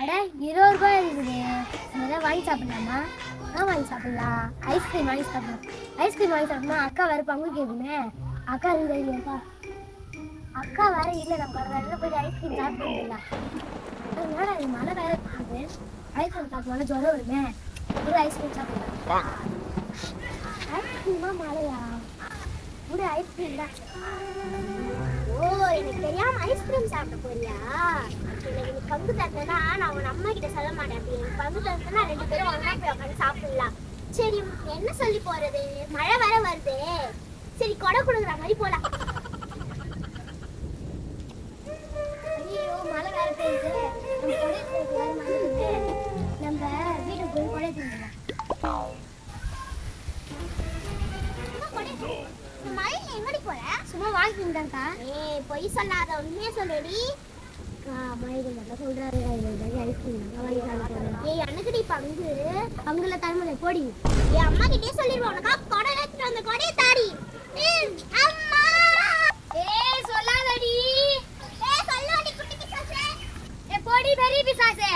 அட 20 ரூபாய் இருக்குது. நம்ம ஏதாவது வாங்கி சாப்பிடலாமா? வாங்கி சாப்பிடலாம். ஐஸ்கிரீம் வாங்கி சாப்பிடலாம். ஐஸ்கிரீம் வாங்கி சாப்பிடலாம். அக்கா வேற பங்கு கேட்குமே. அக்கா இருந்தா அக்கா வேற இல்லை. நம்ம வேற போய் ஐஸ்கிரீம் சாப்பிட்டுலாம். அதனால அது மழை வேற இருக்குது. ஐஸ்கிரீம் சாப்பிடலாம். ஜுரம் வருமே. ஒரு ஐஸ்கிரீம் சாப்பிடலாம். ஐஸ்கிரீமா மழையா? ஒரு ஐஸ்கிரீம் தான். ஓ, எனக்கு தெரியாம ஐஸ்கிரீம் சாப்பிட போறியா? எனக்கு பங்கு தந்தனா நான் உன் அம்மா கிட்ட சொல்ல மாட்டேன். அப்படி எனக்கு பங்கு தந்தனா 2 பேரும் ஒண்ணா போய் உட்காந்து சாப்பிடலாம். சரி, என்ன சொல்லி போறது? மழை வர வருது. சரி, கொடை கொடுக்குற மாதிரி போலாம். ஐயோ, மழை வேற பெய்யுது. நம்ம வீட்டுக்கு போய் கொடை தந்துடலாம். சும்மா வாங்கிட்டாக்கா. பொய் சொல்லாத, உண்மையா சொல்லுடி. எனக்கு பங்குல தலைமுறை போடி. என் அம்மா கிட்டே சொல்லிடுவோம். உனக்கா கொடை எடுத்துட்டு வந்த கொடையை தாடி. அம்மா சொல்லாதடி. சொல்லுடி குட்டி பிசாசே. போடி பெரிய பிசாசே.